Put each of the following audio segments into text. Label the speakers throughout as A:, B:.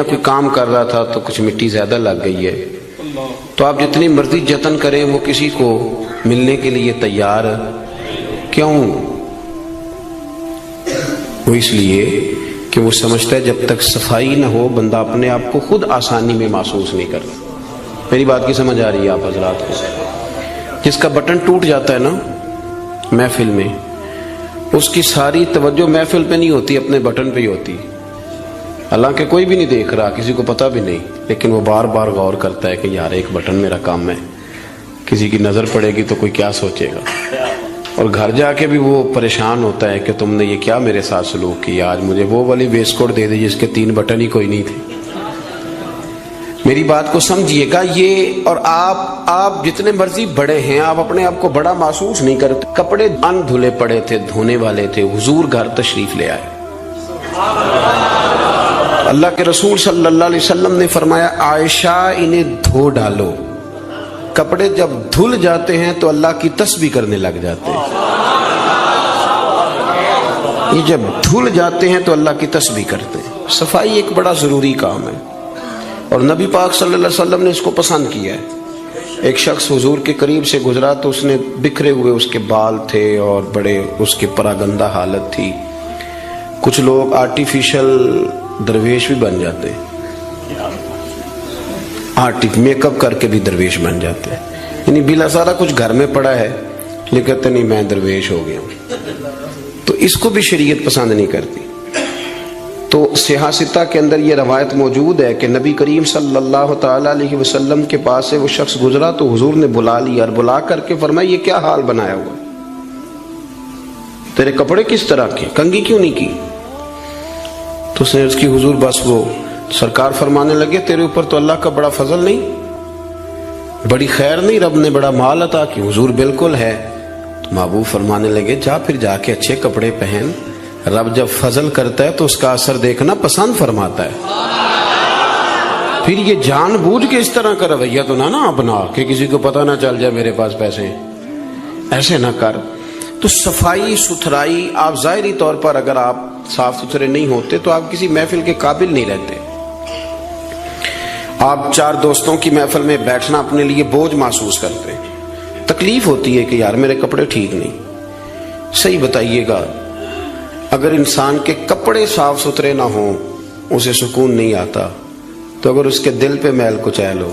A: کوئی کام کر رہا تھا تو کچھ مٹی زیادہ لگ گئی ہے، تو آپ جتنی مرضی جتن کریں وہ کسی کو ملنے کے لیے تیار کیوں؟ وہ اس لیے کہ وہ سمجھتا ہے جب تک صفائی نہ ہو بندہ اپنے آپ کو خود آسانی میں محسوس نہیں کرتا۔ میری بات کی سمجھ آ رہی ہے آپ حضرات کو؟ جس کا بٹن ٹوٹ جاتا ہے نا محفل میں، اس کی ساری توجہ محفل پہ نہیں ہوتی، اپنے بٹن پہ ہی ہوتی، حالانکہ کوئی بھی نہیں دیکھ رہا، کسی کو پتہ بھی نہیں، لیکن وہ بار بار غور کرتا ہے کہ یار ایک بٹن میرا کام ہے، کسی کی نظر پڑے گی تو کوئی کیا سوچے گا، اور گھر جا کے بھی وہ پریشان ہوتا ہے کہ تم نے یہ کیا میرے ساتھ سلوک کیا، آج مجھے وہ والی ویسٹ دے دی جس کے 3 بٹن ہی کوئی نہیں تھے۔ میری بات کو سمجھیے گا، یہ اور آپ جتنے مرضی بڑے ہیں آپ اپنے آپ کو بڑا محسوس نہیں کرتے۔ کپڑے ان دھلے پڑے تھے، دھونے والے تھے، حضور گھر تشریف لے آئے، اللہ کے رسول صلی اللہ علیہ وسلم نے فرمایا عائشہ انہیں دھو ڈالو۔ کپڑے جب دھل جاتے ہیں تو اللہ کی تسبیح کرنے لگ جاتے ہیں، یہ جب دھل جاتے ہیں تو اللہ کی تسبیح کرتے ہیں۔ صفائی ایک بڑا ضروری کام ہے، اور نبی پاک صلی اللہ علیہ وسلم نے اس کو پسند کیا ہے۔ ایک شخص حضور کے قریب سے گزرا تو اس نے بکھرے ہوئے اس کے بال تھے اور بڑے اس کے پراگندہ حالت تھی۔ کچھ لوگ آرٹیفیشل درویش بھی بن جاتے ہیں، میک اپ کر کے بھی درویش بن جاتے ہیں، یعنی بلا سارا کچھ گھر میں پڑا ہے لیکن کہتے نہیں میں درویش ہو گیا ہوں، تو اس کو بھی شریعت پسند نہیں کرتی۔ تو صحیح ستہ کے اندر یہ روایت موجود ہے کہ نبی کریم صلی اللہ تعالی علیہ وسلم کے پاس سے وہ شخص گزرا تو حضور نے بلا لیا اور بلا کر کے فرمایا یہ کیا حال بنایا ہوا، تیرے کپڑے کس طرح کے، کنگھی کیوں نہیں کی؟ تو اس نے اس کی حضور بس وہ سرکار فرمانے لگے تیرے اوپر تو اللہ کا بڑا فضل نہیں، بڑی خیر نہیں، رب نے بڑا مال عطا کی؟ حضور بالکل ہے۔ تو محبوب فرمانے لگے جا پھر جا کے اچھے کپڑے پہن، رب جب فضل کرتا ہے تو اس کا اثر دیکھنا پسند فرماتا ہے، پھر یہ جان بوجھ کے اس طرح کا رویہ تو نہ اپنا کہ کسی کو پتہ نہ چل جائے میرے پاس پیسے ہیں، ایسے نہ کر۔ تو صفائی ستھرائی، آپ ظاہری طور پر اگر آپ صاف ستھرے نہیں ہوتے تو آپ کسی محفل کے قابل نہیں رہتے۔ آپ 4 دوستوں کی محفل میں بیٹھنا اپنے لیے بوجھ محسوس کرتے ہیں، تکلیف ہوتی ہے کہ یار میرے کپڑے ٹھیک نہیں۔ صحیح بتائیے گا، اگر انسان کے کپڑے صاف ستھرے نہ ہوں اسے سکون نہیں آتا، تو اگر اس کے دل پہ میل کچیل ہو،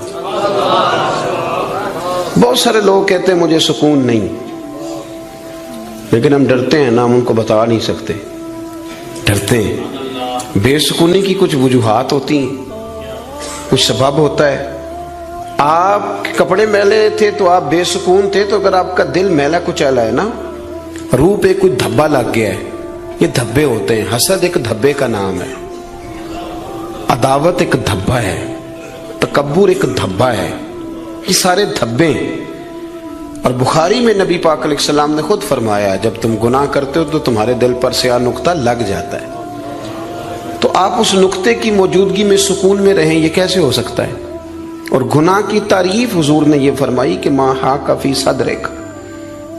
A: بہت سارے لوگ کہتے ہیں مجھے سکون نہیں، لیکن ہم ڈرتے ہیں نا، ہم ان کو بتا نہیں سکتے، ڈرتے ہیں۔ بے سکونی کی کچھ وجوہات ہوتی ہیں، کچھ سبب ہوتا ہے۔ آپ کے کپڑے میلے تھے تو آپ بے سکون تھے، تو اگر آپ کا دل میلا کچیلا ہے نا، روح پہ کوئی دھبا لگ گیا ہے، یہ دھبے ہوتے ہیں۔ حسد ایک دھبے کا نام ہے، عداوت ایک دھبا ہے، تکبر ایک دھبا ہے، یہ سارے دھبے ہیں۔ اور بخاری میں نبی پاک علیہ السلام نے خود فرمایا جب تم گناہ کرتے ہو تو تمہارے دل پر سیاہ نقطہ لگ جاتا ہے، تو آپ اس نقطے کی موجودگی میں سکون میں رہیں، یہ کیسے ہو سکتا ہے؟ اور گناہ کی تعریف حضور نے یہ فرمائی کہ ما حاک فی صدرک،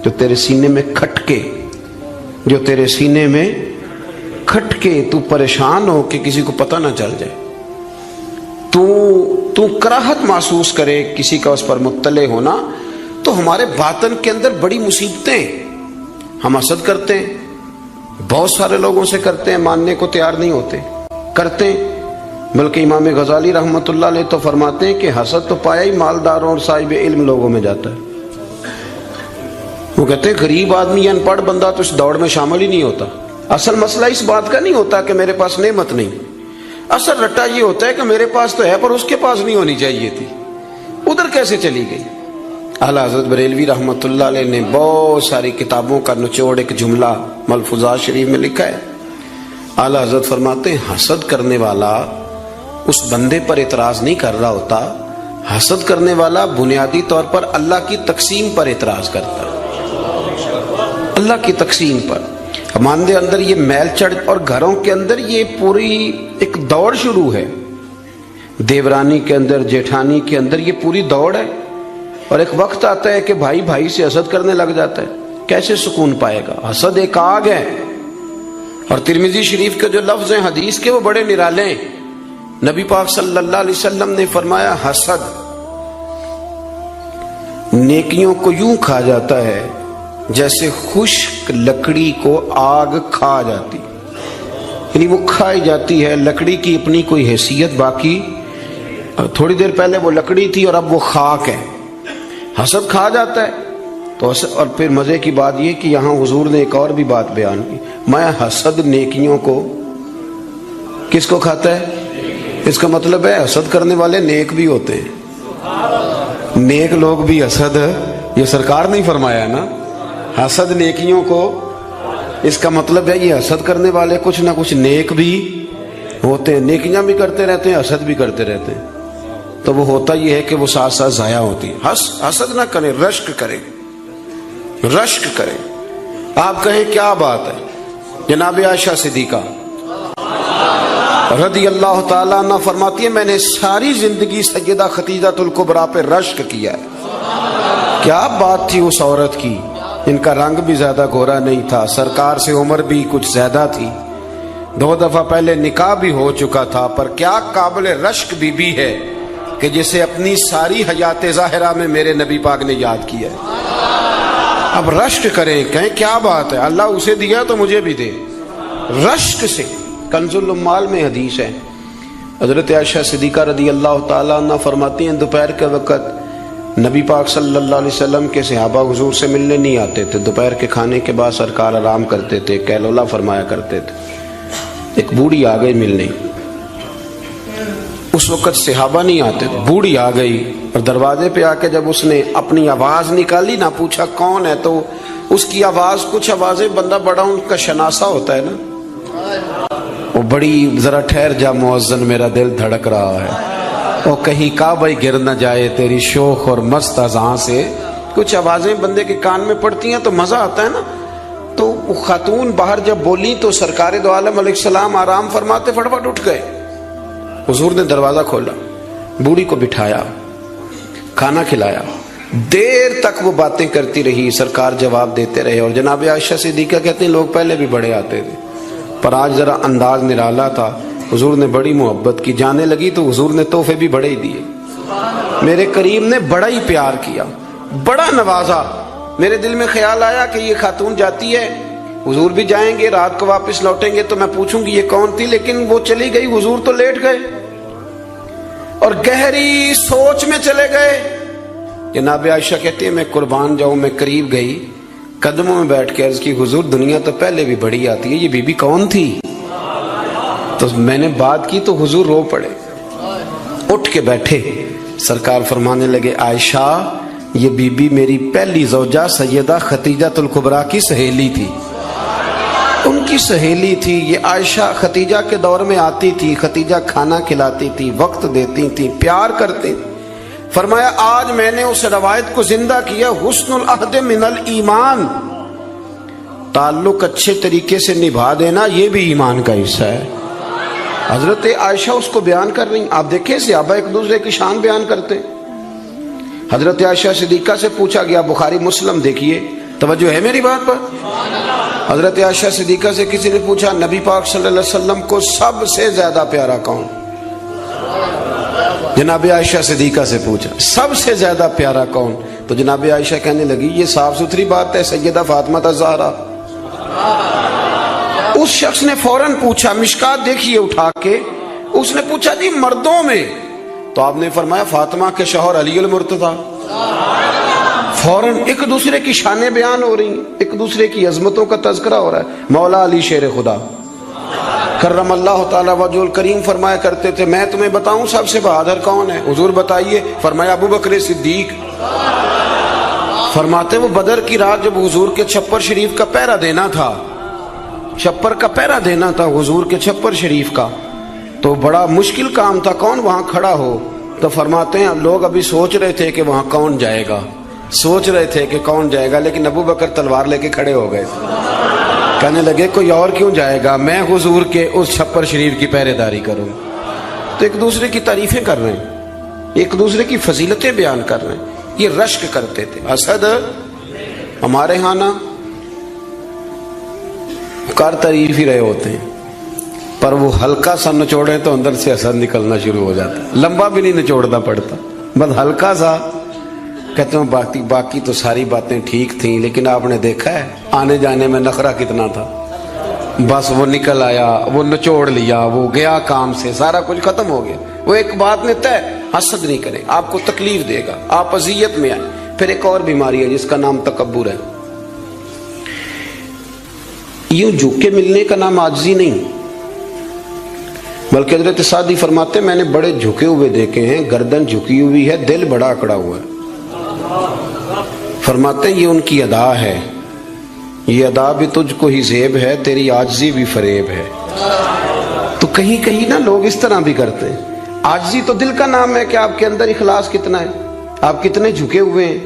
A: جو تیرے سینے میں کھٹکے، جو تیرے سینے میں کھٹکے، تو پریشان ہو کہ کسی کو پتہ نہ چل جائے، تو کراہت محسوس کرے کسی کا اس پر مطلع ہونا، تو ہمارے باطن کے اندر بڑی مصیبتیں، ہم حسد کرتے ہیں، بہت سارے لوگوں سے کرتے ہیں، ماننے کو تیار نہیں ہوتے، کرتے ہیں۔ بلکہ امام غزالی رحمۃ اللہ علیہ تو فرماتے ہیں کہ حسد تو پایا ہی مالداروں اور صاحب علم لوگوں میں جاتا ہے۔ وہ کہتے ہیں غریب آدمی یا ان پڑھ بندہ تو اس دوڑ میں شامل ہی نہیں ہوتا۔ اصل مسئلہ اس بات کا نہیں ہوتا کہ میرے پاس نعمت نہیں، اصل رٹا یہ ہوتا ہے کہ میرے پاس تو ہے پر اس کے پاس نہیں ہونی چاہیے تھی، ادھر کیسے چلی گئی۔ اعلیٰ حضرت بریلوی رحمۃ اللہ علیہ نے بہت ساری کتابوں کا نچوڑ ایک جملہ ملفوظات شریف میں لکھا ہے۔ اعلیٰ حضرت فرماتے ہیں حسد کرنے والا اس بندے پر اعتراض نہیں کر رہا ہوتا، حسد کرنے والا بنیادی طور پر اللہ کی تقسیم پر اعتراض کرتا ہے، اللہ کی تقسیم پر۔ ہمارے اندر یہ میل چڑھ، اور گھروں کے اندر یہ پوری ایک دوڑ شروع ہے، دیورانی کے اندر، جیٹھانی کے اندر یہ پوری دوڑ ہے، اور ایک وقت آتا ہے کہ بھائی بھائی سے حسد کرنے لگ جاتا ہے، کیسے سکون پائے گا؟ حسد ایک آگ ہے، اور ترمذی شریف کے جو لفظ ہیں حدیث کے وہ بڑے نرالے ہیں نبی پاک صلی اللہ علیہ وسلم نے فرمایا حسد نیکیوں کو یوں کھا جاتا ہے جیسے خشک لکڑی کو آگ کھا جاتی، یعنی وہ کھائی جاتی ہے، لکڑی کی اپنی کوئی حیثیت باقی، تھوڑی دیر پہلے وہ لکڑی تھی اور اب وہ خاک ہے، حسد کھا جاتا ہے۔ تو اور پھر مزے کی بات یہ کہ یہاں حضور نے ایک اور بھی بات بیان کی، میں حسد نیکیوں کو کس کو کھاتا ہے؟ اس کا مطلب ہے حسد کرنے والے نیک بھی ہوتے ہیں، نیک لوگ بھی حسد، یہ سرکار نے فرمایا نا، حسد نیکیوں کو، اس کا مطلب ہے یہ حسد کرنے والے کچھ نہ کچھ نیک بھی ہوتے ہیں، نیکیاں بھی کرتے رہتے ہیں، حسد بھی کرتے رہتے ہیں، تو وہ ہوتا یہ ہے کہ وہ ساتھ ساتھ ضائع ہوتی ہے۔ حسد نہ کریں، رشک کریں، رشک کریں۔ آپ کہیں کیا بات ہے؟ جناب عائشہ صدیقہ رضی اللہ تعالیٰ عنہ فرماتی ہے میں نے ساری زندگی سیدہ خدیجہ الکبریٰ پہ رشک کیا ہے۔ کیا بات تھی اس عورت کی، ان کا رنگ بھی زیادہ گورا نہیں تھا، سرکار سے عمر بھی کچھ زیادہ تھی، 2 دفعہ پہلے نکاح بھی ہو چکا تھا، پر کیا قابل رشک بی بی ہے کہ جسے اپنی ساری حیات ظاہرہ میں میرے نبی پاک نے یاد کیا ہے۔ اب رشک کریں، کہیں کیا بات ہے، اللہ اسے دیا تو مجھے بھی دے، رشک سے۔ کنز الاموال میں حدیث ہے، حضرت عائشہ صدیقہ رضی اللہ تعالیٰ عنہ فرماتی ہیں دوپہر کے وقت نبی پاک صلی اللہ علیہ وسلم کے صحابہ حضور سے ملنے نہیں آتے تھے، دوپہر کے کھانے کے بعد سرکار آرام کرتے تھے، کیلولہ فرمایا کرتے تھے۔ ایک بوڑھی آ گئی ملنے، اس وقت صحابہ نہیں آتے تھے، بوڑھی آ گئی اور دروازے پہ آ کے جب اس نے اپنی آواز نکالی نہ، پوچھا کون ہے، تو اس کی آواز، کچھ آوازیں بندہ بڑا ان کا شناسا ہوتا ہے نا، وہ بڑی ذرا ٹھہر جا مؤذن میرا دل دھڑک رہا ہے، وہ کہیں کعبہ گر نہ جائے تیری شوخ اور مست اذان سے، کچھ آوازیں بندے کے کان میں پڑتی ہیں تو مزہ آتا ہے نا۔ تو وہ خاتون باہر جب بولی تو سرکار دو عالم علیہ السلام آرام فرماتے فٹافٹ اٹھ گئے، حضور نے دروازہ کھولا، بوڑھی کو بٹھایا، کھانا کھلایا، دیر تک وہ باتیں کرتی رہی، سرکار جواب دیتے رہے، اور جناب عائشہ صدیقہ کہتے ہیں لوگ پہلے بھی بڑے آتے تھے پر آج ذرا انداز نرالا تھا، حضور نے بڑی محبت کی، جانے لگی تو حضور نے تحفے بھی بڑے ہی دیے، میرے کریم نے بڑا ہی پیار کیا، بڑا نوازا۔ میرے دل میں خیال آیا کہ یہ خاتون جاتی ہے، حضور بھی جائیں گے، رات کو واپس لوٹیں گے تو میں پوچھوں گی یہ کون تھی، لیکن وہ چلی گئی، حضور تو لیٹ گئے اور گہری سوچ میں چلے گئے۔ جناب عائشہ کہتے ہیں میں قربان جاؤں، میں قریب گئی، قدموں میں بیٹھ کے عرض کی حضور دنیا تو پہلے بھی بڑی آتی ہے، یہ بی بی کون تھی؟ تو میں نے بات کی تو حضور رو پڑے، اٹھ کے بیٹھے، سرکار فرمانے لگے عائشہ یہ بی بی میری پہلی زوجہ سیدہ خدیجہ الکبریٰ کی سہیلی تھی، ان کی سہیلی تھی، یہ عائشہ خدیجہ کے دور میں آتی تھی، خدیجہ کھانا کھلاتی تھی، وقت دیتی تھی، پیار کرتی تھی۔ فرمایا آج میں نے اس روایت کو زندہ کیا، حسن العہد من الایمان، تعلق اچھے طریقے سے نبھا دینا یہ بھی ایمان کا حصہ ہے۔ حضرت عائشہ اس کو بیان کر رہی ہیں، آپ دیکھیں صحابہ ایک دوسرے کی شان بیان کرتے ہیں۔ حضرت عائشہ صدیقہ سے پوچھا گیا، بخاری مسلم دیکھیے، توجہ ہے میری بات پر؟ حضرت عائشہ صدیقہ سے کسی نے پوچھا نبی پاک صلی اللہ علیہ وسلم کو سب سے زیادہ پیارا کون؟ جناب عائشہ صدیقہ سے پوچھا سب سے زیادہ پیارا کون؟ تو جناب عائشہ کہنے لگی یہ صاف ستھری بات ہے، سیدہ فاطمہ الزہرا۔ اس شخص نے فوراً پوچھا، مشکات دیکھیے اٹھا کے، اس نے پوچھا جی مردوں میں؟ تو آپ نے فرمایا فاطمہ کے شوہر علی المرتضیٰ۔ فوراً ایک دوسرے کی شانیں بیان ہو رہی ہیں، ایک دوسرے کی عظمتوں کا تذکرہ ہو رہا ہے۔ مولا علی شیر خدا کرم اللہ تعالی وجہ الکریم فرمایا کرتے تھے میں تمہیں بتاؤں سب سے بہادر کون ہے؟ حضور بتائیے، فرمایا ابو بکر صدیق۔ فرماتے وہ بدر کی رات جب حضور کے چھپر شریف کا پہرا دینا تھا، چھپر کا پہرا دینا تھا حضور کے چھپر شریف کا، تو بڑا مشکل کام تھا، کون وہاں کھڑا ہو؟ تو فرماتے ہیں لوگ ابھی سوچ رہے تھے کہ وہاں کون جائے گا، سوچ رہے تھے کہ کون جائے گا، لیکن ابو بکر تلوار لے کے کھڑے ہو گئے، کہنے لگے کوئی اور کیوں جائے گا، میں حضور کے اس چھپر شریف کی پہرے داری کروں۔ تو ایک دوسرے کی تعریفیں کر رہے ہیں، ایک دوسرے کی فضیلتیں بیان کر رہے ہیں، یہ رشک کرتے تھے۔ حسد ہمارے ہاں نا کر تعریف ہی رہے ہوتے ہیں، پر وہ ہلکا سا نچوڑے تو اندر سے اثر نکلنا شروع ہو جاتا ہے. لمبا بھی نہیں نچوڑنا پڑتا, بس ہلکا سا. کہتے ہیں باقی تو ساری باتیں ٹھیک تھیں, لیکن آپ نے دیکھا ہے آنے جانے میں نخرہ کتنا تھا. بس وہ نکل آیا, وہ نچوڑ لیا, وہ گیا کام سے, سارا کچھ ختم ہو گیا. وہ ایک بات نے طے, حسد نہیں کرے, آپ کو تکلیف دے گا, آپ اذیت میں آئے. پھر ایک اور بیماری ہے جس کا نام تکبر ہے. یوں جھک کے ملنے کا نام عاجزی نہیں, بلکہ حضرت سعدی فرماتے ہیں میں نے بڑے جھکے ہوئے دیکھے ہیں, گردن جھکی ہوئی ہے, دل بڑا اکڑا ہوا ہے. فرماتے ہیں یہ ان کی ادا ہے, یہ ادا بھی تجھ کو ہی زیب ہے, تیری عاجزی بھی فریب ہے. تو کہیں کہیں نا لوگ اس طرح بھی کرتے ہیں. عاجزی تو دل کا نام ہے کہ آپ کے اندر اخلاص کتنا ہے, آپ کتنے جھکے ہوئے ہیں,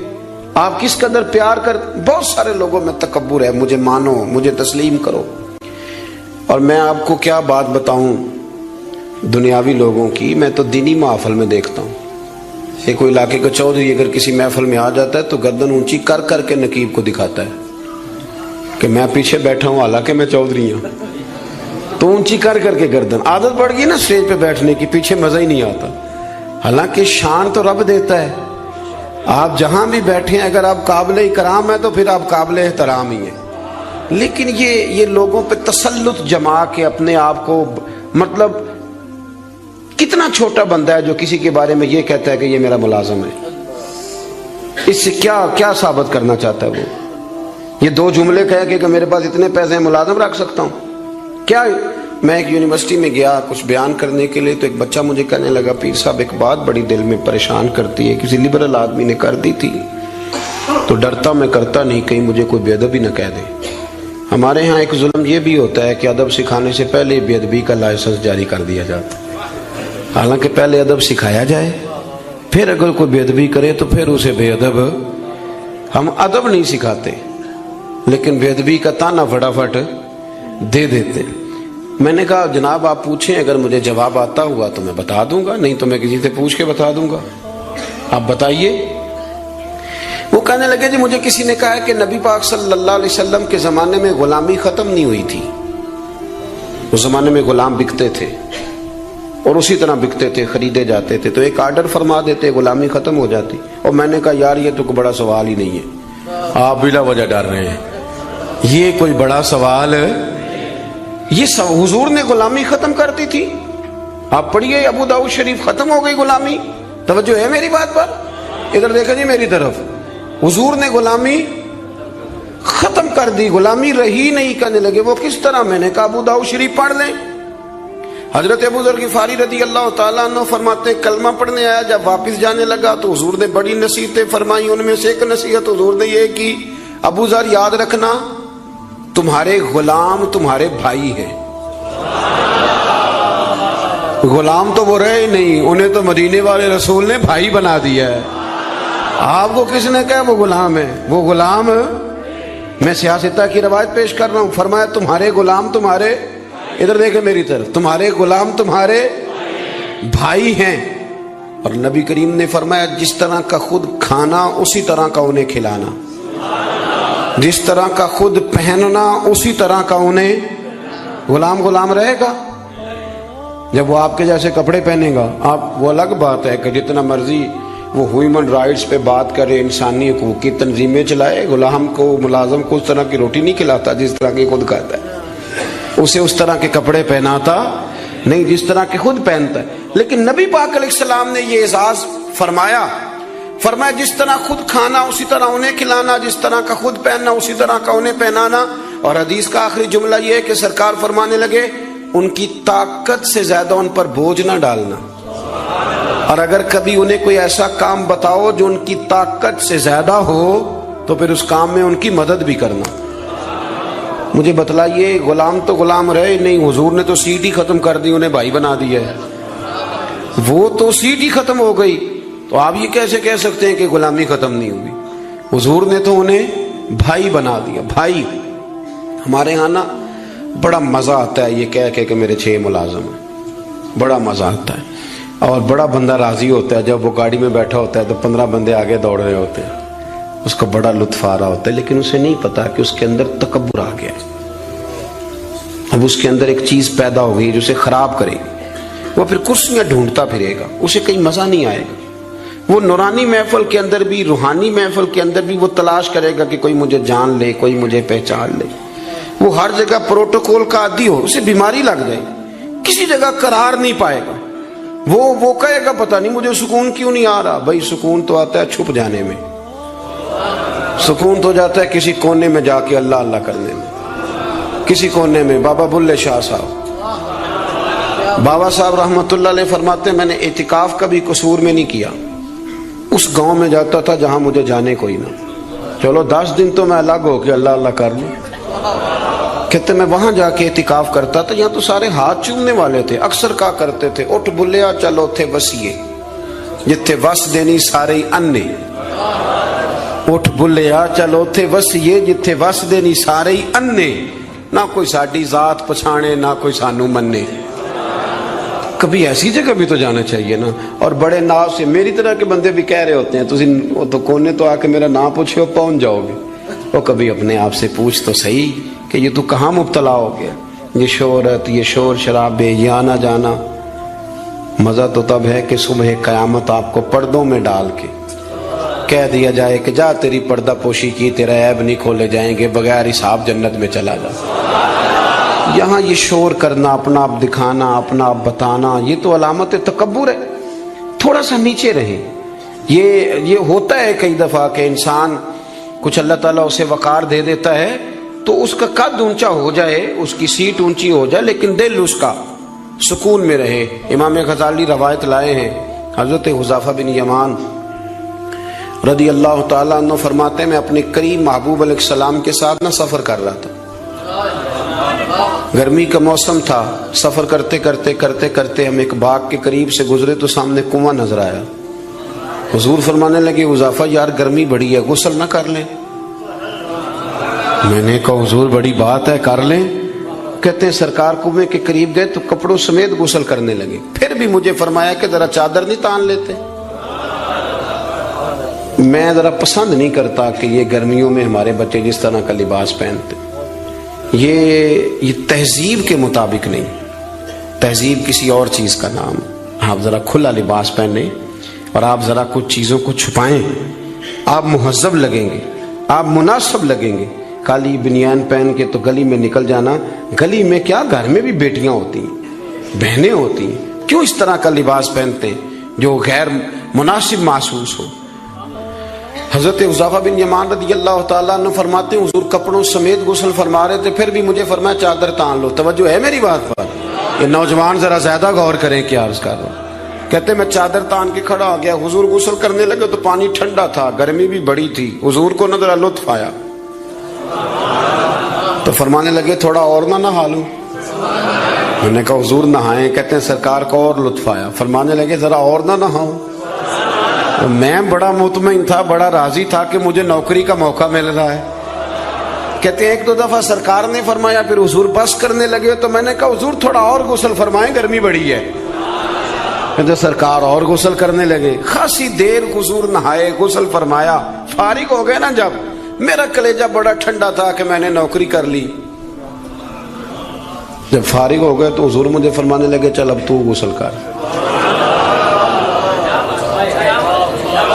A: آپ کس قدر پیار کر. بہت سارے لوگوں میں تکبر ہے, مجھے مانو, مجھے تسلیم کرو. اور میں آپ کو کیا بات بتاؤں دنیاوی لوگوں کی, میں تو دینی محفل میں دیکھتا ہوں. یہ کوئی علاقے کا چودھری اگر کسی محفل میں آ جاتا ہے تو گردن اونچی کر کر کے نقیب کو دکھاتا ہے کہ میں پیچھے بیٹھا ہوں, حالانکہ میں چودھری ہوں. تو اونچی کر کر کے گردن, عادت پڑ گئی نا اسٹیج پہ بیٹھنے کی, پیچھے مزہ ہی نہیں آتا. حالانکہ شان تو رب دیتا ہے, آپ جہاں بھی بیٹھے ہیں اگر آپ قابل اکرام ہیں تو پھر آپ قابل احترام ہی ہیں. لیکن یہ لوگوں پہ تسلط جما کے اپنے آپ کو, مطلب کتنا چھوٹا بندہ ہے جو کسی کے بارے میں یہ کہتا ہے کہ یہ میرا ملازم ہے. اس سے کیا ثابت کرنا چاہتا ہے وہ؟ یہ دو جملے کہہ کے کہ میرے پاس اتنے پیسے ہیں ملازم رکھ سکتا ہوں کیا؟ میں ایک یونیورسٹی میں گیا کچھ بیان کرنے کے لیے, تو ایک بچہ مجھے کہنے لگا پیر صاحب ایک بات بڑی دل میں پریشان کرتی ہے, کسی لبرل آدمی نے کر دی تھی تو ڈرتا میں کرتا نہیں, کہیں مجھے کوئی بے ادبی نہ کہہ دے. ہمارے ہاں ایک ظلم یہ بھی ہوتا ہے کہ ادب سکھانے سے پہلے بے ادبی کا لائسنس جاری کر دیا جاتا ہے. حالانکہ پہلے ادب سکھایا جائے, پھر اگر کوئی بے ادبی کرے تو پھر اسے بے ادب. ہم ادب نہیں سکھاتے لیکن بے ادبی کا تانا فٹافٹ دے دیتے. میں نے کہا جناب آپ پوچھیں, اگر مجھے جواب آتا ہوا تو میں بتا دوں گا, نہیں تو میں کسی سے پوچھ کے بتا دوں گا, آپ بتائیے. وہ کہنے لگے جی مجھے کسی نے کہا ہے کہ نبی پاک صلی اللہ علیہ وسلم کے زمانے میں غلامی ختم نہیں ہوئی تھی. اس زمانے میں غلام بکتے تھے اور اسی طرح بکتے تھے, خریدے جاتے تھے, تو ایک آرڈر فرما دیتے غلامی ختم ہو جاتی. اور میں نے کہا یار یہ تو کوئی بڑا سوال ہی نہیں ہے, آپ بلا وجہ ڈر رہے ہیں, یہ کوئی بڑا سوال ہے. یہ حضور نے غلامی ختم کر دی تھی. آپ پڑھیے ابو داؤد شریف, ختم ہو گئی غلامی. توجہ ہے میری بات پر؟ ادھر دیکھیں جی میری طرف. حضور نے غلامی ختم کر دی, غلامی رہی نہیں. کہنے لگے وہ کس طرح؟ میں نے کہا ابو داؤد شریف پڑھ لیں. حضرت ابو ذر غفاری رضی اللہ تعالیٰ عنہ فرماتے کلمہ پڑھنے آیا, جب واپس جانے لگا تو حضور نے بڑی نصیحتیں فرمائی. ان میں سے ایک نصیحت حضور نے یہ کی, ابو ذر یاد رکھنا تمہارے غلام تمہارے بھائی ہیں. غلام تو وہ رہے ہی نہیں, انہیں تو مدینے والے رسول نے بھائی بنا دیا ہے. آپ کو کس نے کہا وہ غلام ہے؟ وہ غلام, میں سیاستہ کی روایت پیش کر رہا ہوں. فرمایا تمہارے غلام تمہارے, ادھر دیکھیں میری طرف, تمہارے غلام تمہارے بھائی ہیں. اور نبی کریم نے فرمایا جس طرح کا خود کھانا اسی طرح کا انہیں کھلانا, جس طرح کا خود پہننا اسی طرح کا انہیں. غلام رہے گا جب وہ آپ کے جیسے کپڑے پہنے گا. آپ, وہ الگ بات ہے کہ جتنا مرضی وہ ہیومن رائٹس پہ بات کرے, انسانی حقوق کی تنظیمیں چلائے, غلام کو ملازم کو اس طرح کی روٹی نہیں کھلاتا جس طرح کی خود کھاتا ہے, اسے اس طرح کے کپڑے پہناتا نہیں جس طرح کے خود پہنتا ہے. لیکن نبی پاک علیہ السلام نے یہ اعزاز فرمایا جس طرح خود کھانا اسی طرح انہیں کھلانا, جس طرح کا خود پہننا اسی طرح کا انہیں پہنانا. اور حدیث کا آخری جملہ یہ ہے کہ سرکار فرمانے لگے ان کی طاقت سے زیادہ ان پر بوجھ نہ ڈالنا, اور اگر کبھی انہیں کوئی ایسا کام بتاؤ جو ان کی طاقت سے زیادہ ہو تو پھر اس کام میں ان کی مدد بھی کرنا. مجھے بتلائیے, غلام تو غلام رہے نہیں, حضور نے تو سیٹ ہی ختم کر دی, انہیں بھائی بنا دیا ہے. وہ تو سیٹ ہی ختم ہو گئی, تو آپ یہ کیسے کہہ سکتے ہیں کہ غلامی ختم نہیں ہوئی؟ حضور نے تو انہیں بھائی بنا دیا. بھائی, ہمارے ہاں نا بڑا مزہ آتا ہے یہ کہہ کہ میرے 6 ملازم ہیں, بڑا مزہ آتا ہے. اور بڑا بندہ راضی ہوتا ہے جب وہ گاڑی میں بیٹھا ہوتا ہے تو 15 بندے آگے دوڑ رہے ہوتے ہیں, اس کو بڑا لطف آ رہا ہوتا ہے. لیکن اسے نہیں پتا کہ اس کے اندر تکبر آ گیا. اب اس کے اندر ایک چیز پیدا ہو گئی جو اسے خراب کرے گی، وہ پھر کرسیاں ڈھونڈتا پھرے گا، اسے کہیں مزہ نہیں آئے گا۔ وہ نورانی محفل کے اندر بھی، روحانی محفل کے اندر بھی وہ تلاش کرے گا کہ کوئی مجھے جان لے، کوئی مجھے پہچان لے۔ وہ ہر جگہ پروٹوکول کا عادی ہو، اسے بیماری لگ جائے گی، کسی جگہ قرار نہیں پائے گا۔ وہ کہے گا پتہ نہیں مجھے سکون کیوں نہیں آ رہا۔ بھائی سکون تو آتا ہے چھپ جانے میں، سکون تو جاتا ہے کسی کونے میں جا کے اللہ اللہ کرنے میں، کسی کونے میں۔ بابا بلے شاہ صاحب، بابا صاحب رحمت اللہ علیہ فرماتے ہیں میں نے اعتکاف کبھی قصور میں نہیں کیا، اس گاؤں میں جاتا تھا جہاں مجھے جانے کوئی نہ، چلو 10 دن تو میں الگ ہو کے اللہ اللہ کر لوں۔ کہتے میں وہاں جا کے اعتکاف کرتا تھا، یہاں تو سارے ہاتھ چومنے والے تھے، اکثر کہا کرتے تھے اٹھ بلیا چلو تھے وسیے جتھے وس دینی سارے انے، اٹھ بلیا چلو تھے وسیے جتھے وس دینی سارے انے، نہ کوئی ساڈی ذات پچھانے نہ کوئی سانو منے۔ کبھی ایسی جگہ بھی تو جانا چاہیے نا۔ اور بڑے ناز سے میری طرح کے بندے بھی کہہ رہے ہوتے ہیں تسی وہ تو کونے تو آ کے میرا نام پوچھے ہو پہنچ جاؤ گے۔ وہ کبھی اپنے آپ سے پوچھ تو صحیح کہ یہ تو کہاں مبتلا ہو گیا، یہ شہرت، یہ شور شرابے، یہ آنا جانا۔ مزہ تو تب ہے کہ صبح قیامت آپ کو پردوں میں ڈال کے کہہ دیا جائے کہ جا تیری پردہ پوشی کی، تیرا عیب نہیں کھولے جائیں گے، بغیر حساب جنت میں چلا جا۔ یہاں یہ شور کرنا، اپنا آپ دکھانا، اپنا آپ بتانا، یہ تو علامت تکبر ہے۔ تھوڑا سا نیچے رہیں۔ یہ ہوتا ہے کئی دفعہ کہ انسان کچھ اللہ تعالیٰ اسے وقار دے دیتا ہے تو اس کا قد اونچا ہو جائے، اس کی سیٹ اونچی ہو جائے، لیکن دل اس کا سکون میں رہے۔ امام غزالی روایت لائے ہیں، حضرت حذیفہ بن یمان رضی اللہ تعالیٰ عنہ فرماتے ہیں میں اپنے قریب محبوب علیہ السلام کے ساتھ سفر کر رہا تھا، گرمی کا موسم تھا، سفر کرتے کرتے ہم ایک باغ کے قریب سے گزرے تو سامنے کنواں نظر آیا۔ حضور فرمانے لگے حذیفہ یار گرمی بڑی ہے، غسل نہ کر لیں؟ میں نے کہا حضور بڑی بات ہے، کر لیں۔ کہتے ہیں سرکار کنویں کے قریب گئے تو کپڑوں سمیت غسل کرنے لگے، پھر بھی مجھے فرمایا کہ ذرا چادر نہیں تان لیتے؟ میں ذرا پسند نہیں کرتا کہ یہ گرمیوں میں ہمارے بچے جس طرح کا لباس پہنتے، یہ تہذیب کے مطابق نہیں، تہذیب کسی اور چیز کا نام۔ آپ ذرا کھلا لباس پہنیں اور آپ ذرا کچھ چیزوں کو چھپائیں، آپ مہذب لگیں گے، آپ مناسب لگیں گے۔ کالی بنیان پہن کے تو گلی میں نکل جانا، گلی میں کیا گھر میں بھی بیٹیاں ہوتی ہیں، بہنیں ہوتی ہیں، کیوں اس طرح کا لباس پہنتے ہیں جو غیر مناسب محسوس ہو؟ حضرت حذیفہ بن یمان رضی اللہ تعالیٰ عنہ فرماتے ہیں حضور کپڑوں سمیت غسل فرما رہے تھے، پھر بھی مجھے فرمایا چادر تان لو۔ توجہ ہے میری بات پر؟ یہ نوجوان ذرا زیادہ غور کریں کیا عرض کر رہا ہوں۔ کہتے میں چادر تان کے کھڑا ہو گیا، حضور غسل کرنے لگے تو پانی ٹھنڈا تھا، گرمی بھی بڑی تھی، حضور کو نہ ذرا لطف آیا تو فرمانے لگے تھوڑا اور نہ نہا لوں؟ میں نے کہا حضور نہائیں۔ کہتے ہیں سرکار کو اور لطف آیا، فرمانے لگے ذرا اور نہ نہاؤں؟ میں بڑا مطمئن تھا، بڑا راضی تھا کہ مجھے نوکری کا موقع مل رہا ہے۔ کہتے ہیں ایک دو دفعہ سرکار نے فرمایا، پھر حضور بس کرنے لگے تو میں نے کہا حضور تھوڑا اور غسل فرمائیں، گرمی بڑی ہے۔ کہتے سرکار اور غسل کرنے لگے، خاصی دیر حضور نہائے، غسل فرمایا، فارغ ہو گئے نا جب، میرا کلیجہ بڑا ٹھنڈا تھا کہ میں نے نوکری کر لی۔ جب فارغ ہو گئے تو حضور مجھے فرمانے لگے چل اب تو غسل کر۔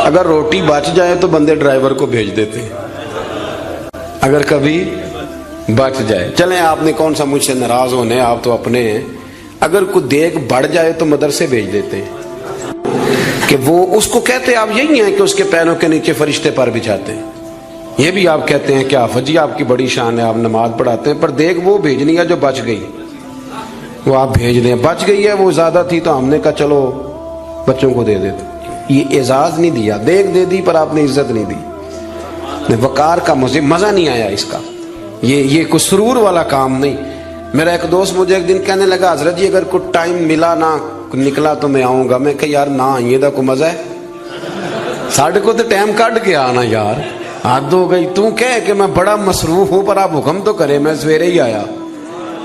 A: اگر روٹی بچ جائے تو بندے ڈرائیور کو بھیج دیتے، اگر کبھی بچ جائے، چلیں آپ نے کون سا مجھ سے ناراض ہونے، آپ تو اپنے ہیں۔ اگر کوئی دیگ بڑھ جائے تو مدرسے بھیج دیتے کہ وہ اس کو کہتے آپ یہی ہیں کہ اس کے پیروں کے نیچے فرشتے پر بچھاتے ہیں، یہ بھی آپ کہتے ہیں کہ آفت جی آپ کی بڑی شان ہے، آپ نماز پڑھاتے ہیں، پر دیگ وہ بھیجنی ہے جو بچ گئی، وہ آپ بھیج دیں۔ بچ گئی ہے وہ زیادہ تھی تو ہم نے کہا چلو بچوں کو دے دیتے۔ یہ اعزاز نہیں دیا، دیکھ دے دی پر آپ نے عزت نہیں دی، وقار کا مزہ نہیں آیا اس کا، یہ کوئی سرور والا کام نہیں۔ میرا ایک دوست مجھے ایک دن کہنے لگا حضرت جی اگر کوئی ٹائم ملا نہ نکلا تو میں آؤں گا۔ میں کہ یار نہ آئیے دا کوئی مزہ ہے، ساڑھے کو تو ٹائم کٹ کے آنا یار، حد ہو گئی۔ تو کہے کہ میں بڑا مصروف ہوں پر آپ حکم تو کرے، میں سویرے ہی آیا،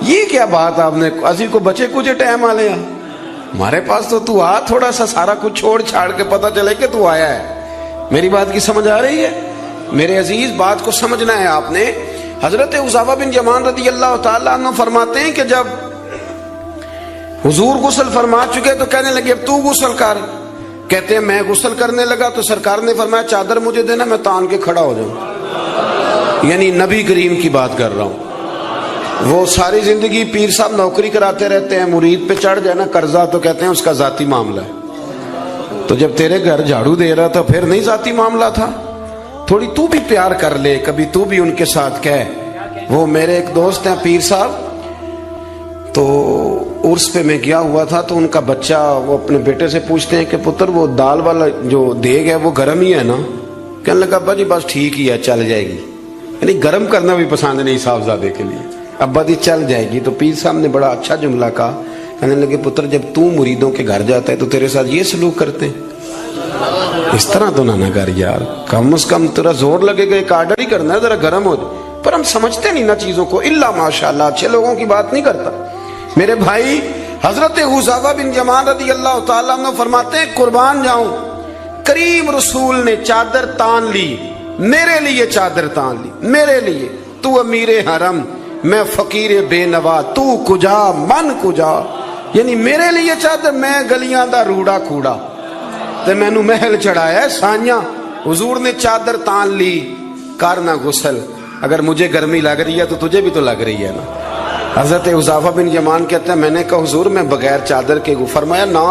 A: یہ کیا بات آپ نے؟ اسی کو بچے کچھ ٹائم آ لیا ہمارے پاس تو آ، تھوڑا سا سارا کچھ چھوڑ چھاڑ کے پتہ چلے کہ تو آیا ہے۔ میری بات کی سمجھ آ رہی ہے میرے عزیز؟ بات کو سمجھنا ہے آپ نے۔ حضرت حذیفہ بن یمان رضی اللہ تعالیٰ عنہ فرماتے ہیں کہ جب حضور غسل فرما چکے تو کہنے لگے اب تو غسل کر. کہتے ہیں میں غسل کرنے لگا تو سرکار نے فرمایا چادر مجھے دینا میں تان کے کھڑا ہو جاؤں. یعنی نبی کریم کی بات کر رہا ہوں. وہ ساری زندگی پیر صاحب نوکری کراتے رہتے ہیں, مرید پہ چڑھ جائے نا قرضہ تو کہتے ہیں اس کا ذاتی معاملہ ہے. تو جب تیرے گھر جھاڑو دے رہا تھا پھر نہیں ذاتی معاملہ تھا؟ تھوڑی تو بھی پیار کر لے, کبھی تو بھی ان کے ساتھ کہہ. وہ میرے ایک دوست ہیں پیر صاحب, تو عرس پہ میں گیا ہوا تھا تو ان کا بچہ وہ اپنے بیٹے سے پوچھتے ہیں کہ پتر وہ دال والا جو دیگ ہے وہ گرم ہی ہے نا؟ کہنے لگا ابا جی بس ٹھیک ہی ہے چل جائے گی. یعنی گرم کرنا بھی پسند نہیں صاحبزادے کے لیے. ابا جی چل جائے گی. تو پیر صاحب نے بڑا اچھا جملہ کہا, کہنے لگے پتر جب تو مریدوں کے گھر جاتا ہے تو تیرے ساتھ یہ سلوک کرتے ہیں؟ اس طرح تو نہ کر یار, کم از کم تیرا زور لگے گا ایک آرڈر ہی کرنا ہے ذرا گرم ہو جائے. پر ہم سمجھتے نہیں نا چیزوں کو. الا ماشاءاللہ اچھے لوگوں کی بات نہیں کرتا. میرے بھائی حضرت حذیفہ بن یمان رضی اللہ تعالیٰ عنہ فرماتے ہیں قربان جاؤں کریم رسول نے چادر تان لی, میرے لیے چادر تان لی, میرے لیے. تو امیر حرم میں فقیر بے نوا, تو کجا من کجا. یعنی میرے لیے چادر, میں گلیاں دا روڑا کوڑا تے مینوں محل چڑھایا سائیاں. حضور نے چادر تان لی, کرنا غسل. اگر مجھے گرمی لگ رہی ہے تو تجھے بھی تو لگ رہی ہے نا. حضرت حذیفہ بن یمان کہتے ہیں میں نے کہا حضور میں بغیر چادر کے. فرمایا نا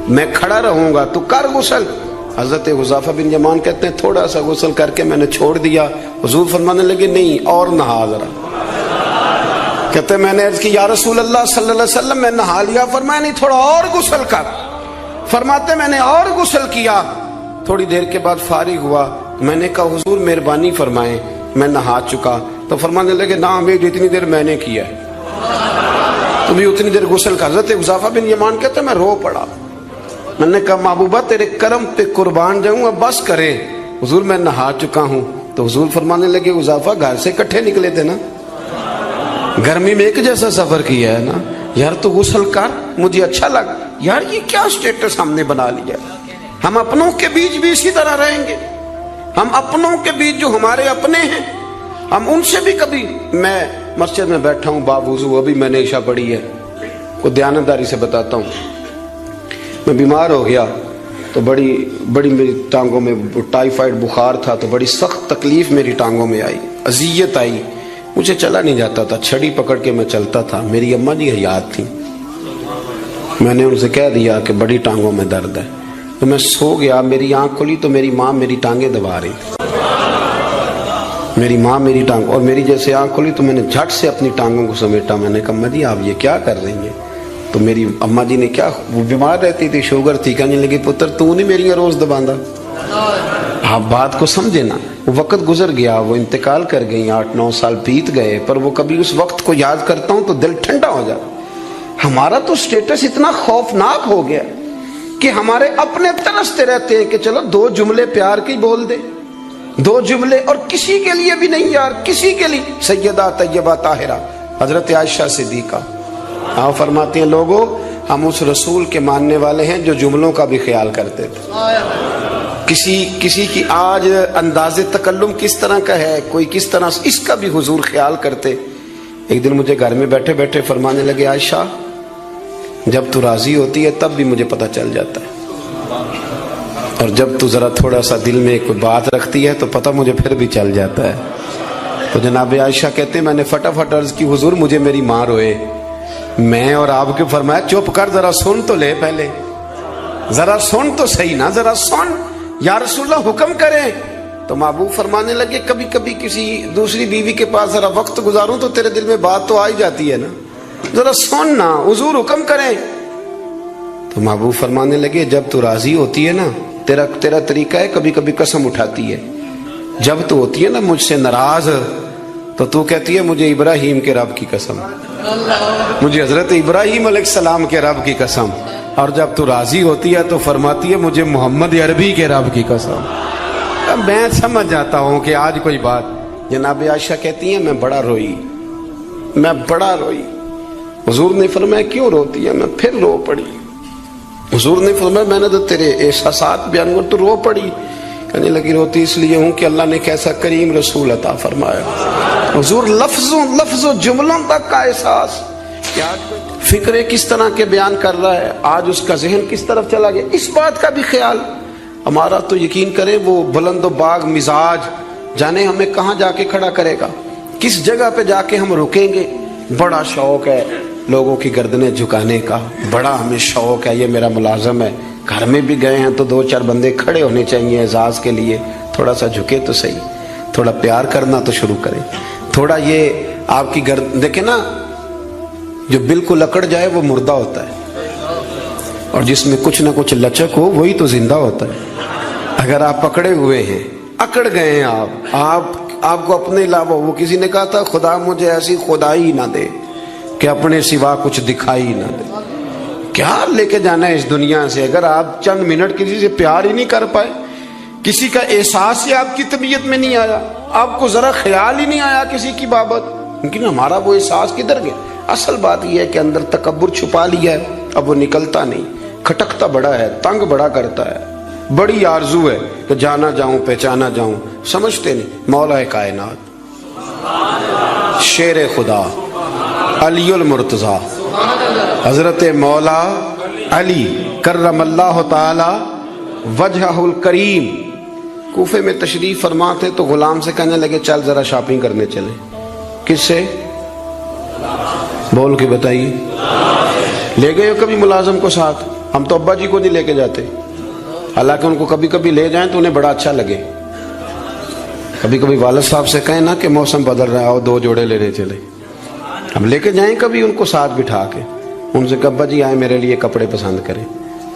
A: میں کھڑا رہوں گا, تو کر غسل. حضرت حذیفہ بن یمان کہتے ہیں تھوڑا سا غسل کر کے میں نے چھوڑ دیا. حضور فرمانے لگے نہیں اور نہا ذرا. کہتے ہیں میں نے عرض کی یا رسول اللہ صلی اللہ علیہ وسلم میں نہا لیا. فرمایا نہیں تھوڑا اور غسل کر. فرماتے میں نے اور غسل کیا. تھوڑی دیر کے بعد فارغ ہوا. میں نے کہا حضور مہربانی فرمائیں میں نہا چکا. تو فرمانے لگے نہ ہمیں جتنی دیر میں نے کیا ہے تو بھی اتنی دیر غسل کر. حضرت حذیفہ بن یمان کہتے میں رو پڑا. میں نے کہا محبوبہ تیرے کرم پہ قربان جاؤں, اب بس کریں. حضور میں نہا چکا ہوں. تو حضور فرمانے لگے حذیفہ گھر سے اکٹھے نکلے تھے نا, گرمی میں ایک جیسا سفر کیا ہے نا یار, تو غسل کر. مجھے اچھا لگا یار یہ کیا سٹیٹس ہم نے بنا لیا. ہم اپنوں کے بیچ بھی اسی طرح رہیں گے. ہم اپنوں کے بیچ جو ہمارے اپنے ہیں ہم ان سے بھی کبھی. میں مسجد میں بیٹھا ہوں باوضو, ابھی میں نے عشاء پڑھی ہے. کو دیانتداری سے بتاتا ہوں, میں بیمار ہو گیا تو بڑی میری ٹانگوں میں ٹائیفائڈ بخار تھا, تو بڑی سخت تکلیف میری ٹانگوں میں آئی, اذیت آئی. مجھے چلا نہیں جاتا تھا, چھڑی پکڑ کے میں چلتا تھا. میری اماں جی حیات تھی, میں نے ان سے کہہ دیا کہ بڑی ٹانگوں میں درد ہے. تو میں سو گیا, میری آنکھ کھلی تو میری ماں میری ٹانگیں دبا رہی تھی. میری ماں میری ٹانگ, اور میری جیسے آنکھ کھلی تو میں نے جھٹ سے اپنی ٹانگوں کو سمیٹا. میں نے کہا اماں جی آپ یہ کیا کر رہی ہیں؟ تو میری اماں جی نے کیا, وہ بیمار رہتی تھی, شوگر تھی, کہنے لگی پتر تو نہیں میری روز دباندہ. آپ بات کو سمجھے نا. وہ وقت گزر گیا, وہ انتقال کر گئی, 8-9 سال بیت گئے, پر وہ کبھی اس وقت کو یاد کرتا ہوں تو دل ٹھنڈا ہو جاتا. ہمارا تو سٹیٹس اتنا خوفناک ہو گیا کہ ہمارے اپنے ترستے رہتے ہیں کہ چلو 2 جملے پیار کے بول دے, 2 جملے, اور کسی کے لیے بھی نہیں یار, کسی کے لیے. سیدہ طیبہ طاہرہ حضرت عائشہ صدیقہ آپ فرماتی ہیں لوگوں ہم اس رسول کے ماننے والے ہیں جو جملوں کا بھی خیال کرتے تھے. کسی کی آج انداز تکلم کس طرح کا ہے, کوئی کس طرح, اس کا بھی حضور خیال کرتے. ایک دن مجھے گھر میں بیٹھے بیٹھے فرمانے لگے عائشہ جب تو راضی ہوتی ہے تب بھی مجھے پتہ چل جاتا ہے, اور جب تو ذرا تھوڑا سا دل میں کوئی بات رکھتی ہے تو پتہ مجھے پھر بھی چل جاتا ہے. تو جناب عائشہ کہتے ہیں میں نے فٹافٹ عرض کی حضور مجھے میری ماں روئے. میں اور آپ کے فرمایا چپ کر, ذرا سن تو لے, پہلے ذرا سن تو صحیح نا, ذرا سن. یا رسول اللہ حکم کریں. تو محبوب فرمانے لگے کبھی کبھی کسی دوسری بیوی کے پاس ذرا وقت گزاروں تو تیرے دل میں بات تو آ ہی جاتی ہے نا, ذرا سن نا, حضور حکم کریں. تو محبوب فرمانے لگے جب تو راضی ہوتی ہے نا تیرا طریقہ ہے کبھی کبھی قسم اٹھاتی ہے. جب تو ہوتی ہے نا مجھ سے ناراض تو تو کہتی ہے مجھے ابراہیم کے رب کی قسم, مجھے حضرت ابراہیم علیہ السلام کے رب کی قسم. اور جب تو راضی ہوتی ہے تو فرماتی ہے مجھے محمد عربی کے رب کی قسم. اب میں سمجھ جاتا ہوں کہ آج کوئی بات. جناب عائشہ کہتی ہیں میں بڑا روئی. حضور نے فرمایا کیوں روتی ہے؟ میں پھر رو پڑی. حضور نے فرمایا میں نے تو تیرے احساسات بیان کر تو رو پڑی. کہنے لگی روتی اس لیے ہوں کہ اللہ نے کیسا کریم رسول عطا فرمایا، حضور لفظ و جملوں تک کا احساس، کیا فکریں کس طرح کے بیان کر رہا ہے، آج اس کا ذہن کس طرف چلا گیا، اس بات کا بھی خیال ہمارا تو یقین کریں وہ بلند و باغ مزاج جانے ہمیں کہاں جا کے کھڑا کرے گا، کس جگہ پہ جا کے ہم رکیں گے۔ بڑا شوق ہے لوگوں کی گردنیں جھکانے کا، بڑا ہمیں شوق ہے، یہ میرا ملازم ہے، گھر میں بھی گئے ہیں تو 2-4 بندے کھڑے ہونے چاہیے اعزاز کے لیے، تھوڑا سا جھکے تو صحیح، تھوڑا پیار کرنا تو شروع کریں، تھوڑا یہ آپ کی گردن دیکھیں نا، جو بالکل اکڑ جائے وہ مردہ ہوتا ہے، اور جس میں کچھ نہ کچھ لچک ہو وہی تو زندہ ہوتا ہے۔ اگر آپ پکڑے ہوئے ہیں، اکڑ گئے ہیں، آپ کو اپنے علاوہ، وہ کسی نے کہا تھا خدا مجھے ایسی خدائی نہ دے کہ اپنے سوا کچھ دکھائی نہ دے۔ کیا لے کے جانا ہے اس دنیا سے اگر آپ چند منٹ کسی سے پیار ہی نہیں کر پائے، کسی کا احساس ہی آپ کی طبیعت میں نہیں آیا، آپ کو ذرا خیال ہی نہیں آیا کسی کی بابت، لیکن ہمارا وہ احساس کدھر گیا؟ اصل بات یہ ہے کہ اندر تکبر چھپا لیا ہے، اب وہ نکلتا نہیں، کھٹکتا بڑا ہے، تنگ بڑا کرتا ہے، بڑی آرزو ہے کہ جانا جاؤں پہچانا جاؤں، سمجھتے نہیں۔ مولا کائنات شیر خدا علی المرتضی حضرت مولا علی کرم اللہ تعالی وجہہ الکریم کوفے میں تشریف فرما تھے تو غلام سے کہنے لگے چل ذرا شاپنگ کرنے چلیں۔ کس سے؟ بول کے بتائیے، لے گئے ہو کبھی ملازم کو ساتھ؟ ہم تو ابا جی کو نہیں لے کے جاتے، حالانکہ ان کو کبھی کبھی لے جائیں تو انہیں بڑا اچھا لگے۔ کبھی کبھی والد صاحب سے کہیں نا کہ موسم بدل رہا ہو 2 جوڑے لینے چلے، ہم لے کے جائیں کبھی ان کو ساتھ بٹھا کے، ان سے کہ ابا جی آئیں میرے لیے کپڑے پسند کریں۔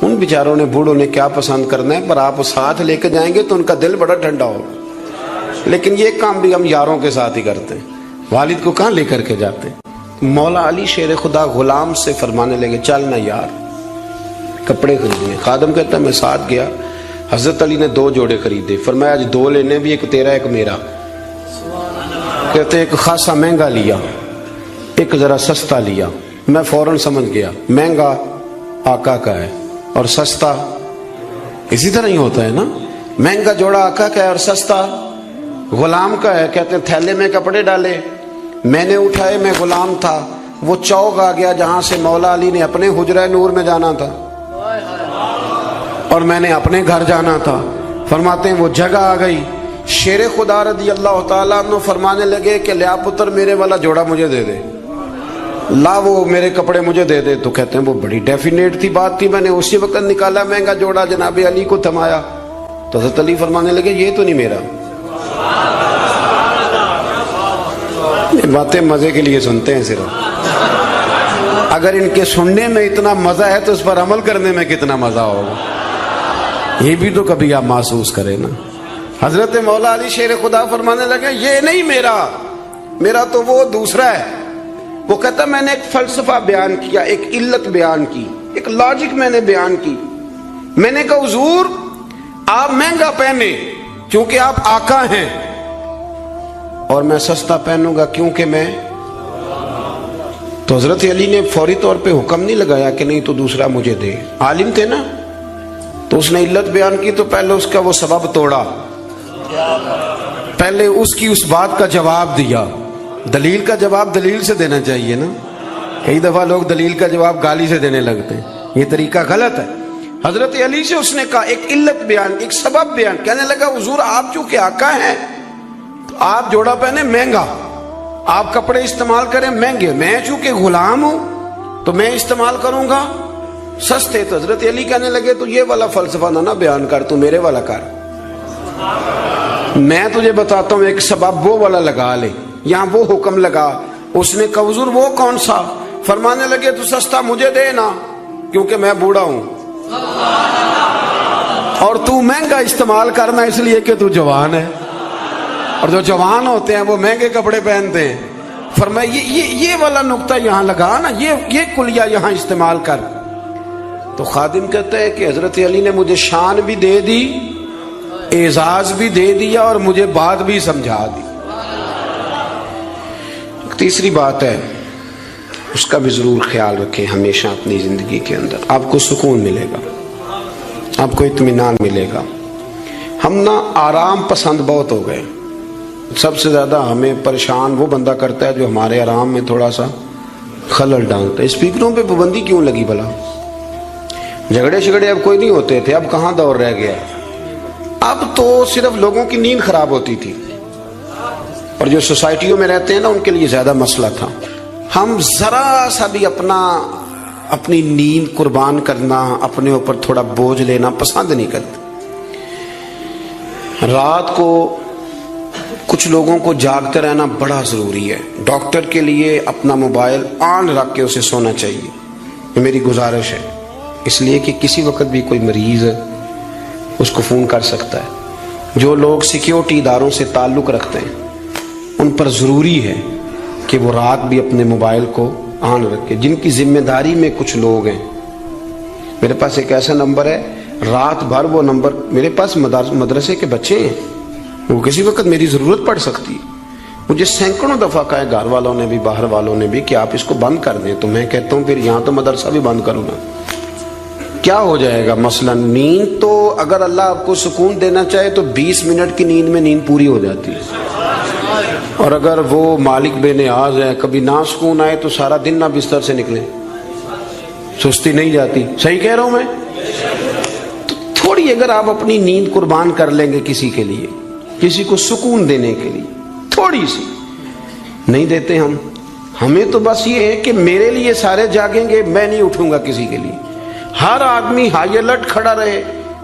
A: ان بیچاروں نے بوڑھوں نے کیا پسند کرنا ہے، پر آپ ساتھ لے کے جائیں گے تو ان کا دل بڑا ٹھنڈا ہوگا۔ لیکن یہ کام بھی ہم یاروں کے ساتھ ہی کرتے ہیں، والد کو کہاں لے کر کے جاتے ہیں۔ مولا علی شیر خدا غلام سے فرمانے لگے چل نا یار کپڑے خریدنے۔ خادم کہتا ہے میں ساتھ گیا، حضرت علی نے 2 جوڑے خریدے، فرمایا آج 2 لینے بھی، ایک تیرا ایک میرا۔ کہتے ایک خاصا مہنگا لیا، ایک ذرا سستا لیا۔ میں فوراً سمجھ گیا مہنگا آقا کا ہے اور سستا اسی طرح ہی ہوتا ہے نا، مہنگا جوڑا آقا کا ہے اور سستا غلام کا ہے۔ کہتے ہیں تھیلے میں کپڑے ڈالے، میں نے اٹھائے، میں غلام تھا، وہ چوک آ گیا جہاں سے مولا علی نے اپنے حجرہ نور میں جانا تھا اور میں نے اپنے گھر جانا تھا۔ فرماتے ہیں وہ جگہ آ گئی، شیر خدا رضی اللہ تعالیٰ عنہ فرمانے لگے کہ لیا پتر میرے والا جوڑا مجھے دے دے، لا وہ میرے کپڑے مجھے دے دے۔ تو کہتے ہیں وہ بڑی ڈیفینیٹ تھی بات تھی، میں نے اسی وقت نکالا مہنگا جوڑا، جناب علی کو تھمایا تو حضرت علی فرمانے لگے یہ تو نہیں میرا۔ باتیں مزے کے لیے سنتے ہیں صرف، اگر ان کے سننے میں اتنا مزہ ہے تو اس پر عمل کرنے میں کتنا مزہ ہوگا، یہ بھی تو کبھی آپ محسوس کریں نا۔ حضرت مولا علی شیر خدا فرمانے لگے یہ نہیں میرا، میرا تو وہ دوسرا ہے۔ وہ کہتا میں نے ایک فلسفہ بیان کیا، ایک علت بیان کی، ایک لاجک میں نے بیان کی۔ میں نے کہا حضور آپ مہنگا پہنے کیونکہ آپ آقا ہیں، اور میں سستا پہنوں گا کیونکہ میں۔ تو حضرت علی نے فوری طور پہ حکم نہیں لگایا کہ نہیں تو دوسرا مجھے دے، عالم تھے نا، تو اس نے علت بیان کی تو پہلے اس کا وہ سبب توڑا، پہلے اس کی اس بات کا جواب دیا۔ دلیل کا جواب دلیل سے دینا چاہیے نا، کئی دفعہ لوگ دلیل کا جواب گالی سے دینے لگتے ہیں، یہ طریقہ غلط ہے۔ حضرت علی سے اس نے کہا ایک علت بیان، ایک سبب بیان، کہنے لگا حضور آپ چونکہ آقا ہیں تو آپ جوڑا پہنے مہنگا، آپ کپڑے استعمال کریں مہنگے، میں چونکہ غلام ہوں تو میں استعمال کروں گا سستے۔ تو حضرت علی کہنے لگے تو یہ والا فلسفہ نہ بیان کر، تو میرے والا کر، میں تجھے بتاتا ہوں ایک سبب وہ والا لگا لے، یہاں وہ حکم لگا۔ اس نے کہا حضور وہ کون سا؟ فرمانے لگے تو سستا مجھے دے نا کیونکہ میں بوڑھا ہوں، اور تو مہنگا استعمال کرنا اس لیے کہ تو جوان ہے، اور جو جوان ہوتے ہیں وہ مہنگے کپڑے پہنتے ہیں۔ فرمایا یہ والا نقطہ یہاں لگا نا، یہ کلیہ یہاں استعمال کر۔ تو خادم کہتا ہے کہ حضرت علی نے مجھے شان بھی دے دی، اعزاز بھی دے دیا، اور مجھے بات بھی سمجھا دی۔ تیسری بات ہے اس کا بھی ضرور خیال رکھیں ہمیشہ اپنی زندگی کے اندر، آپ کو سکون ملے گا، آپ کو اطمینان ملے گا۔ ہم نا آرام پسند بہت ہو گئے. سب سے زیادہ ہمیں پریشان وہ بندہ کرتا ہے جو ہمارے آرام میں تھوڑا سا خلل ڈالتا ہے. اسپیکروں پہ پابندی کیوں لگی بھلا؟ جھگڑے شگڑے اب کوئی نہیں ہوتے تھے، اب کہاں دور رہ گیا. اب تو صرف لوگوں کی نیند خراب ہوتی تھی، اور جو سوسائٹیوں میں رہتے ہیں نا ان کے لیے زیادہ مسئلہ تھا. ہم ذرا سا بھی اپنی نیند قربان کرنا، اپنے اوپر تھوڑا بوجھ لینا پسند نہیں کرتے. رات کو کچھ لوگوں کو جاگتے رہنا بڑا ضروری ہے. ڈاکٹر کے لیے اپنا موبائل آن رکھ کے اسے سونا چاہیے، یہ میری گزارش ہے. اس لیے کہ کسی وقت بھی کوئی مریض اس کو فون کر سکتا ہے. جو لوگ سیکیورٹی اداروں سے تعلق رکھتے ہیں ان پر ضروری ہے کہ وہ رات بھی اپنے موبائل کو آن رکھے. جن کی ذمہ داری میں کچھ لوگ ہیں، میرے پاس ایک ایسا نمبر ہے، رات بھر وہ نمبر، میرے پاس مدرسے کے بچے ہیں، وہ کسی وقت میری ضرورت پڑ سکتی ہے. مجھے سینکڑوں دفعہ کہا ہے گھر والوں نے بھی باہر والوں نے بھی کہ آپ اس کو بند کر دیں، تو میں کہتا ہوں پھر یہاں تو مدرسہ بھی بند کروں نا، کیا ہو جائے گا. مثلا نیند تو اگر اللہ آپ کو سکون دینا چاہے تو 20 منٹ کی نیند میں نیند پوری ہو جاتی ہے، اور اگر وہ مالک بے نیاز ہے کبھی نہ سکون آئے تو سارا دن نہ بستر سے نکلے، سستی نہیں جاتی. صحیح کہہ رہا ہوں میں؟ تو تھوڑی اگر آپ اپنی نیند قربان کر لیں گے کسی کے لیے، کسی کو سکون دینے کے لیے، تھوڑی سی نہیں دیتے ہم. ہمیں تو بس یہ ہے کہ میرے لیے سارے جاگیں گے، میں نہیں اٹھوں گا کسی کے لیے. ہر آدمی ہائی الرٹ کھڑا رہے.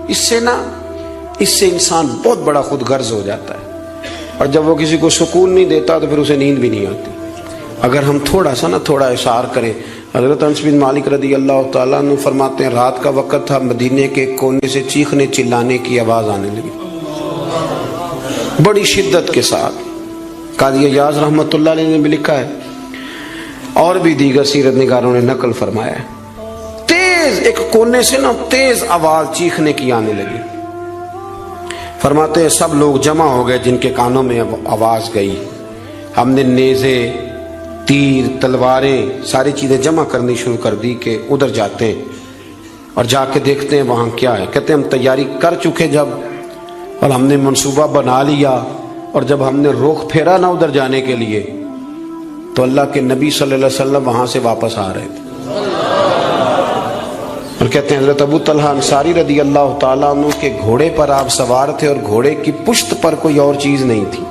A: اس سے انسان بہت بڑا خود غرض ہو جاتا ہے، اور جب وہ کسی کو سکون نہیں دیتا تو پھر اسے نیند بھی نہیں آتی. اگر ہم تھوڑا اشار کریں. حضرت انس بن مالک رضی اللہ تعالیٰ عنہ فرماتے ہیں رات کا وقت تھا، مدینے کے کونے سے چیخنے چلانے کی آواز آنے لگی بڑی شدت کے ساتھ. قاضی ایاز رحمۃ اللہ علیہ نے بھی لکھا ہے، اور بھی دیگر سیرت نگاروں نے نقل فرمایا ہے، تیز ایک کونے سے نا تیز آواز چیخنے کی آنے لگی. فرماتے ہیں سب لوگ جمع ہو گئے جن کے کانوں میں آواز گئی. ہم نے نیزے، تیر، تلواریں، ساری چیزیں جمع کرنی شروع کر دی کہ ادھر جاتے ہیں اور جا کے دیکھتے ہیں وہاں کیا ہے. کہتے ہیں ہم تیاری کر چکے جب، اور ہم نے منصوبہ بنا لیا، اور جب ہم نے رخ پھیرا نا ادھر جانے کے لیے تو اللہ کے نبی صلی اللہ علیہ وسلم وہاں سے واپس آ رہے تھے. اور کہتے ہیں حضرت ابو طلحہ انصاری رضی اللہ تعالیٰ عنہ کے گھوڑے پر آپ سوار تھے، اور گھوڑے کی پشت پر کوئی اور چیز نہیں تھی،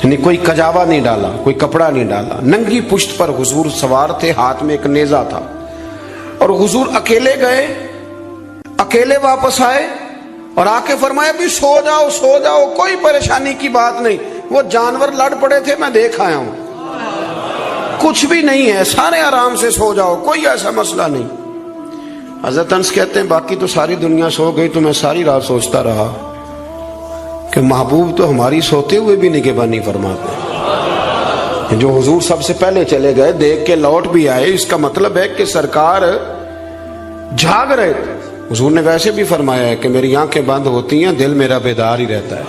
A: یعنی کوئی کجاوا نہیں ڈالا، کوئی کپڑا نہیں ڈالا، ننگی پشت پر حضور سوار تھے، ہاتھ میں ایک نیزہ تھا. اور حضور اکیلے گئے، اکیلے واپس آئے، اور آ کے فرمایا بھی سو جاؤ، کوئی پریشانی کی بات نہیں. وہ جانور لڑ پڑے تھے، میں دیکھ آیا ہوں، کچھ بھی نہیں ہے، سارے آرام سے سو جاؤ، کوئی ایسا مسئلہ نہیں. حضرت انس کہتے ہیں باقی تو ساری دنیا سو گئی تو میں ساری رات سوچتا رہا کہ محبوب تو ہماری سوتے ہوئے بھی نگہبانی فرماتے. جو حضور سب سے پہلے چلے گئے، دیکھ کے لوٹ بھی آئے، اس کا مطلب ہے کہ سرکار جاگ رہے تھے. حضور نے ویسے بھی فرمایا ہے کہ میری آنکھیں بند ہوتی ہیں، دل میرا بیدار ہی رہتا ہے.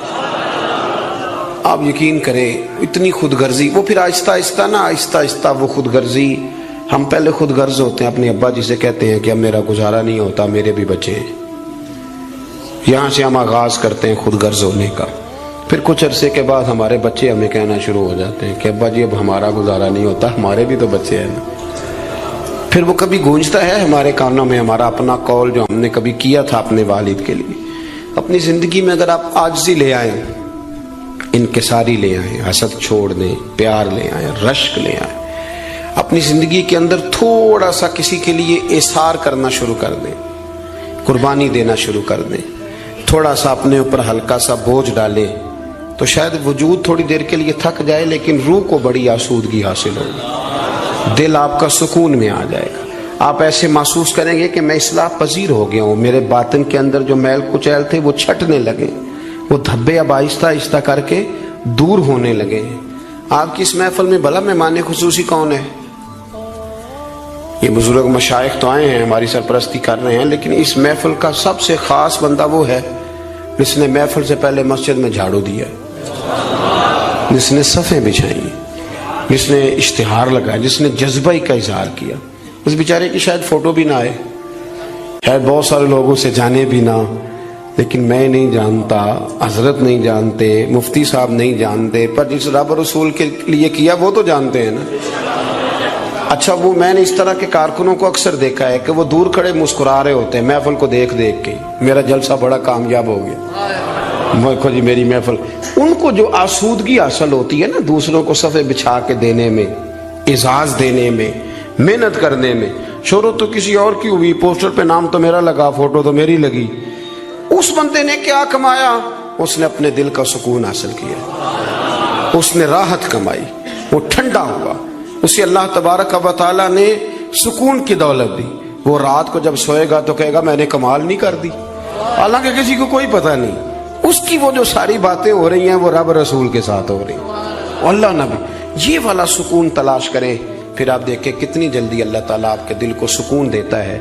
A: آپ یقین کریں اتنی خود غرضی، وہ پھر آہستہ آہستہ وہ خود غرضی. ہم پہلے خود غرض ہوتے ہیں، اپنے ابا جی سے کہتے ہیں کہ اب میرا گزارا نہیں ہوتا، میرے بھی بچے ہیں. یہاں سے ہم آغاز کرتے ہیں خود غرض ہونے کا. پھر کچھ عرصے کے بعد ہمارے بچے ہمیں کہنا شروع ہو جاتے ہیں کہ ابا جی اب ہمارا گزارا نہیں ہوتا، ہمارے بھی تو بچے ہیں نا. پھر وہ کبھی گونجتا ہے ہمارے کانوں میں ہمارا اپنا قول جو ہم نے کبھی کیا تھا اپنے والد کے لیے. اپنی زندگی میں اگر آپ عاجزی لے آئیں، انکساری لے آئیں، حسد چھوڑ دیں، پیار لے آئیں، رشک لے آئیں، اپنی زندگی کے اندر تھوڑا سا کسی کے لیے احسار کرنا شروع کر دیں، قربانی دینا شروع کر دیں، تھوڑا سا اپنے اوپر ہلکا سا بوجھ ڈالیں، تو شاید وجود تھوڑی دیر کے لیے تھک جائے لیکن روح کو بڑی آسودگی حاصل ہوگی، دل آپ کا سکون میں آ جائے گا. آپ ایسے محسوس کریں گے کہ میں اصلاح پذیر ہو گیا ہوں، میرے باطن کے اندر جو میل کچیل تھے وہ چھٹنے لگے، وہ دھبے اب آہستہ آہستہ کر کے دور ہونے لگے. آپ کی اس محفل میں بھلا مہمان خصوصی کون ہے؟ یہ بزرگ مشائخ تو آئے ہیں، ہماری سرپرستی کر رہے ہیں، لیکن اس محفل کا سب سے خاص بندہ وہ ہے جس نے محفل سے پہلے مسجد میں جھاڑو دیا، جس نے صفیں بچھائیں، جس نے اشتہار لگایا، جس نے جذبہ کا اظہار کیا. اس بیچارے کی شاید فوٹو بھی نہ آئے، شاید بہت سارے لوگوں سے جانے بھی نہ، لیکن میں نہیں جانتا، حضرت نہیں جانتے، مفتی صاحب نہیں جانتے، پر جس رب رسول کے لیے کیا وہ تو جانتے ہیں نا۔ اچھا وہ میں نے اس طرح کے کارکنوں کو اکثر دیکھا ہے کہ وہ دور کھڑے مسکرا رہے ہوتے ہیں محفل کو دیکھ دیکھ کے، میرا جلسہ بڑا کامیاب ہو گیا، دیکھو جی میری محفل۔ ان کو جو آسودگی حاصل ہوتی ہے نا دوسروں کو صفحے بچھا کے دینے میں، اعزاز دینے میں، محنت کرنے میں، شہرت تو کسی اور کی ہوئی، پوسٹر پہ نام تو میرا لگا، فوٹو تو میری لگی، اس بندے نے کیا کمایا؟ اس نے اپنے دل کا سکون حاصل کیا، اس نے راحت کمائی، وہ ٹھنڈا ہوا، اسے اللہ تبارک و تعالیٰ نے سکون کی دولت دی۔ وہ رات کو جب سوئے گا تو کہے گا میں نے کمال نہیں کر دی، حالانکہ کسی کو کوئی پتہ نہیں، اس کی وہ جو ساری باتیں ہو رہی ہیں وہ رب رسول کے ساتھ ہو رہی ہیں، اللہ نبی۔ یہ والا سکون تلاش کریں، پھر آپ دیکھیں کتنی جلدی اللہ تعالیٰ آپ کے دل کو سکون دیتا ہے۔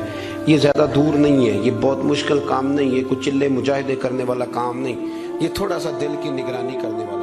A: یہ زیادہ دور نہیں ہے، یہ بہت مشکل کام نہیں ہے، کچھ چلے مجاہدے کرنے والا کام نہیں، یہ تھوڑا سا دل کی نگرانی کرنے والا